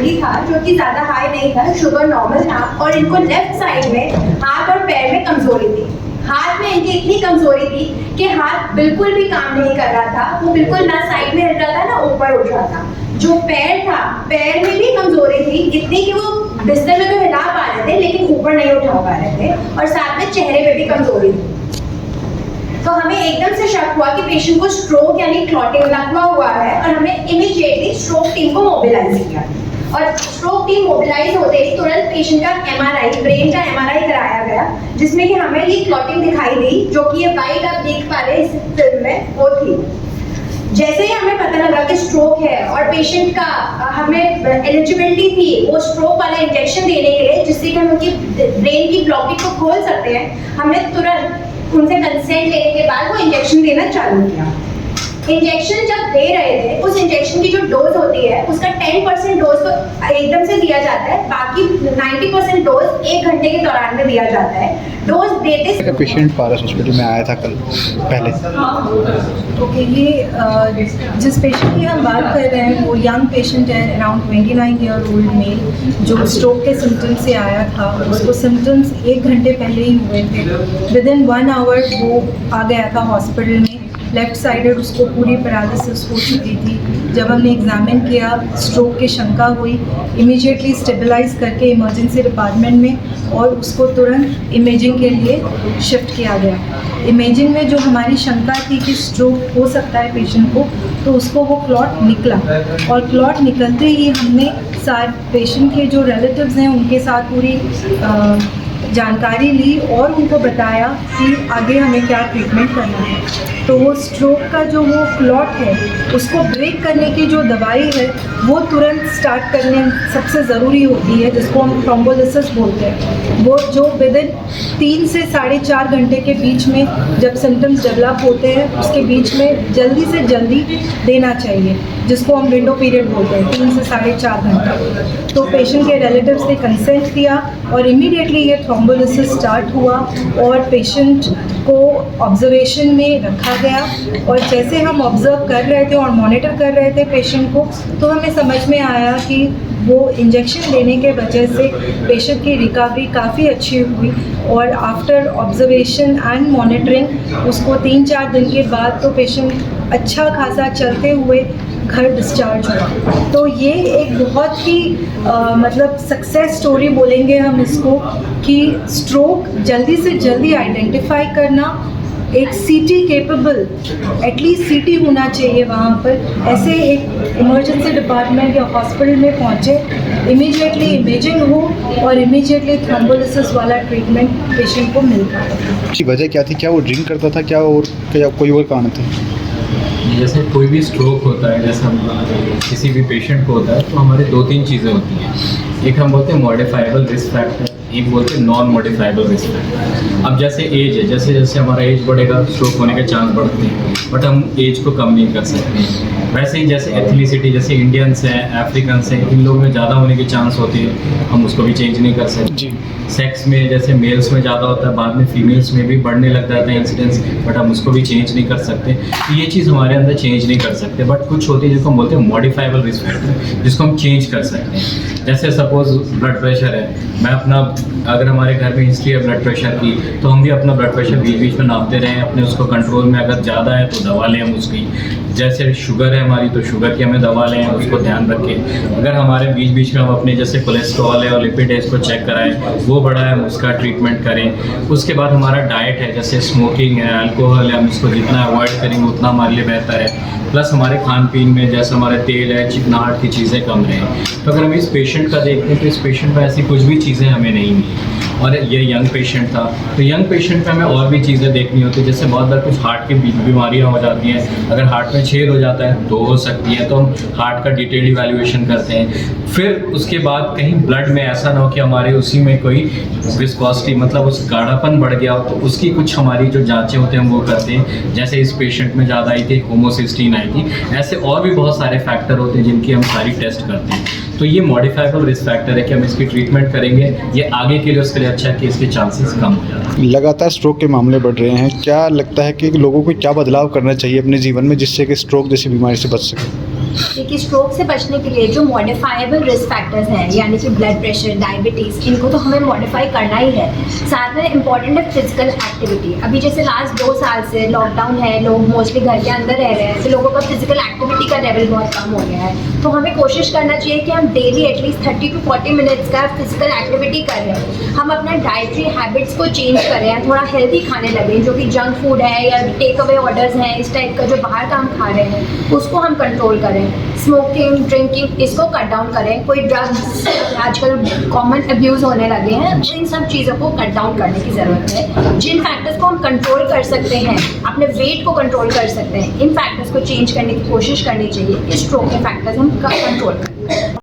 Healthy था, जो कि ज़्यादा हाई नहीं था, शुगर नॉर्मल था, और इनको लेफ्ट साइड में हाथ और पैर में कमजोरी थी। हाथ में इनकी इतनी कमजोरी थी कि हाथ बिल्कुल भी काम नहीं कर रहा था, वो बिल्कुल ना साइड में हिल रहा था ना ऊपर उठ रहा था। जो पैर था, पैर में भी कमजोरी थी इतनी कि वो बिस्तर में तो हिला पा रहे थे लेकिन ऊपर नहीं उठा पा रहे थे, और साथ में चेहरे पे भी कमजोरी थी। तो हमें एकदम से शक हुआ कि पेशेंट को स्ट्रोक यानी क्लॉटिंग लगा हुआ है, और हमने इमीडिएटली स्ट्रोक टीम को मोबिलाइज किया। और स्ट्रोक टीम मोबिलाइज होते ही तुरंत पेशेंट का एमआरआई, ब्रेन का एमआरआई कराया गया, जिसमें कि हमें ये क्लॉटिंग दिखाई दी, जो कि ये वाइट आप देख पा रहे हैं इस फिल्म में, वो थी। जैसे ही हमें पता लगा कि स्ट्रोक है और पेशेंट का हमें एलिजिबिलिटी थी वो स्ट्रोक वाला इंजेक्शन देने के लिए, जिससे कि हम उनकी ब्रेन की ब्लॉकेज को खोल सकते हैं, हमने तुरंत उनसे कंसेंट लेने के बाद वो इंजेक्शन देना चालू किया। इंजेक्शन जब दे रहे थे, उस इंजेक्शन की जो डोज होती है उसका 10% डोज तो एकदम से दिया जाता है, बाकी 90% डोज 1 घंटे के दौरान में दिया जाता है। डोज देते पेशेंट पारस हॉस्पिटल में आया था कल पहले। ओके, ये जिस पेशेंट की हम बात कर रहे हैं वो यंग पेशेंट है, अराउंड 29 ईयर ओल्ड मेल, जो स्ट्रोक के सिम्टम्स से आया था। उसको सिम्टम्स 1 घंटे पहले ही हुए थे। विदिन 1 आवर वो आ गया था हॉस्पिटल में। लेफ्ट साइडेड उसको पूरी पैरालिसिस हो चुकी थी। जब हमने एग्जामिन किया, स्ट्रोक की शंका हुई, इमीडिएटली स्टेबलाइज करके इमरजेंसी डिपार्टमेंट में और उसको तुरंत इमेजिंग के लिए शिफ्ट किया गया। इमेजिंग में जो हमारी शंका थी कि स्ट्रोक हो सकता है पेशेंट को, तो उसको वो क्लॉट निकला, और क्लॉट निकलते ही हमने सारे पेशेंट के जो रिलेटिव्स हैं उनके साथ पूरी जानकारी ली और उनको बताया कि आगे हमें क्या ट्रीटमेंट करना है। तो वो स्ट्रोक का जो वो क्लॉट है उसको ब्रेक करने की जो दवाई है वो तुरंत स्टार्ट करने सबसे ज़रूरी होती है, जिसको हम थ्रोम्बोलिसिस बोलते हैं। वो जो विदिन 3 से 4.5 घंटे के बीच में जब सिम्टम्स डेवलप होते हैं उसके बीच में जल्दी से जल्दी देना चाहिए, जिसको हम विंडो पीरियड बोलते हैं, 3 से 4.5 घंटा। तो पेशेंट के रिलेटिव्स ने कंसेंट दिया और इमीडिएटली ये थ्रोम्बोलिसिस स्टार्ट हुआ और पेशेंट को ऑब्जर्वेशन में रखा गया। और जैसे हम ऑब्जर्व कर रहे थे और मॉनिटर कर रहे थे पेशेंट को, तो हमें समझ में आया कि वो इंजेक्शन लेने के वजह से पेशेंट की रिकवरी काफ़ी अच्छी हुई। और आफ्टर ऑब्जर्वेशन एंड मॉनिटरिंग उसको 3-4 दिन के बाद तो पेशेंट अच्छा खासा चलते हुए घर डिस्चार्ज हुआ। तो ये एक बहुत ही मतलब सक्सेस स्टोरी बोलेंगे हम इसको, कि स्ट्रोक जल्दी से जल्दी आइडेंटिफाई करना, एक सीटी केपेबल, एटलीस्ट सीटी होना चाहिए वहाँ पर। ऐसे एक इमरजेंसी डिपार्टमेंट या हॉस्पिटल में पहुँचे, इमीडिएटली इमेजिंग हो और इमीडिएटली थ्रोम्बोलिसिस वाला ट्रीटमेंट पेशेंट को मिल पाए। की वजह क्या थी? क्या वो ड्रिंक करता था, क्या कोई और कारण था? जैसे कोई भी स्ट्रोक होता है, जैसे हम किसी भी पेशेंट को होता है, तो हमारे 2-3 चीज़ें होती हैं। एक हम बोलते हैं मॉडिफाइबल रिस्क फैक्टर, एक बोलते हैं नॉन मॉडिफाइबल रिस्क फैक्टर। अब जैसे एज है, जैसे जैसे हमारा एज बढ़ेगा स्ट्रोक होने के चांस बढ़ते हैं, बट हम एज को कम नहीं कर सकते। वैसे ही जैसे एथनिसिटी, जैसे इंडियंस हैं, अफ्रीकन्स हैं, इन लोगों में ज़्यादा होने के चांस होते हैं, हम उसको भी चेंज नहीं कर सकते। सेक्स में जैसे मेल्स में ज़्यादा होता है, बाद में फीमेल्स में भी बढ़ने लग जाता है इंसिडेंस, बट हम उसको भी चेंज नहीं कर सकते। तो ये चीज़ हमारे अंदर चेंज नहीं कर सकते, बट कुछ होती है जिसको हम बोलते हैं मॉडिफाइबल रिस्क फैक्टर, जिसको हम चेंज कर सकते हैं। जैसे सपोज ब्लड प्रेशर है, मैं अपना, अगर हमारे घर में हिस्ट्री है ब्लड प्रेशर की, तो हम भी अपना ब्लड प्रेशर बीच बीच में नापते रहें, अपने उसको कंट्रोल में, अगर ज़्यादा है तो दवा लें हम उसकी। जैसे शुगर है हमारी, तो शुगर की हमें दवा लें, उसको ध्यान रखें। अगर हमारे बीच बीच में हम अपने जैसे कोलेस्ट्रॉल है और लिपिड है, इसको चेक कराएं, वो बढ़ा है हम उसका ट्रीटमेंट करें। उसके बाद हमारा डाइट है, जैसे स्मोकिंग है, अल्कोहल है, हम इसको जितना अवॉइड करेंगे उतना हमारे लिए बेहतर है। प्लस हमारे खान पीन में जैसे हमारे तेल है, चिकनाहट की चीज़ें कम रहें। तो अगर हम इस पेशेंट का देखते हैं तो इस पेशेंट में ऐसी कुछ भी चीज़ें हमें नहीं मिली, और ये यंग पेशेंट था। तो यंग पेशेंट में हमें और भी चीज़ें देखनी होती है, जैसे बहुत बार कुछ हार्ट की बीमारियाँ हो जाती हैं। अगर हार्ट में छेद हो जाता है तो हो सकती है, तो हम हार्ट का डिटेल इवैल्यूएशन करते हैं। फिर उसके बाद कहीं ब्लड में ऐसा ना हो कि हमारे उसी में कोई विस्कोसिटी, मतलब उस गाढ़ापन बढ़ गया हो, तो उसकी कुछ हमारी जो जांचें होते हैं हम वो करते हैं। जैसे इस पेशेंट में ज़्यादा आई थी, होमोसिस्टीन आई थी। ऐसे और भी बहुत सारे फैक्टर होते हैं जिनकी हम सारी टेस्ट करते हैं। तो ये मॉडिफाइबल रिस्क फैक्टर है कि हम इसकी ट्रीटमेंट करेंगे, ये आगे के लिए उसके लिए अच्छा है कि इसके चांसेस कम हो जाते हैं। लगातार स्ट्रोक के मामले बढ़ रहे हैं, क्या लगता है कि लोगों को क्या बदलाव करना चाहिए अपने जीवन में जिससे कि स्ट्रोक जैसी बीमारी से बच सके? देखिए स्ट्रोक से बचने के लिए जो मॉडिफाइबल रिस्क फैक्टर्स हैं यानी कि ब्लड प्रेशर, डायबिटीज़, इनको तो हमें मॉडिफाई करना ही है। साथ में इम्पॉर्टेंट है फिजिकल एक्टिविटी। अभी जैसे लास्ट 2 साल से लॉकडाउन है, लोग मोस्टली घर के अंदर रह रहे हैं, तो लोगों का फिजिकल एक्टिविटी का लेवल बहुत कम हो गया है। तो हमें कोशिश करना चाहिए कि हम डेली एटलीस्ट 30 to 40 मिनट्स का फिजिकल एक्टिविटी करें। हम अपना डाइटरी हैबिट्स को चेंज करें, थोड़ा हेल्दी खाने लगें, जो कि जंक फूड है या टेक अवे ऑर्डर्स हैं, इस टाइप का जो बाहर का हम खा रहे हैं उसको हम कंट्रोल करें। स्मोकिंग, ड्रिंकिंग, इसको कट डाउन करें। कोई ड्रग्स आजकल कॉमन अब्यूज़ होने लगे हैं, इन सब चीज़ों को कट डाउन करने की ज़रूरत है। जिन फैक्टर्स को हम कंट्रोल कर सकते हैं, अपने वेट को कंट्रोल कर सकते हैं, इन फैक्टर्स को चेंज करने की कोशिश करनी चाहिए कि स्ट्रोक के फैक्टर्स हम कंट्रोल करें।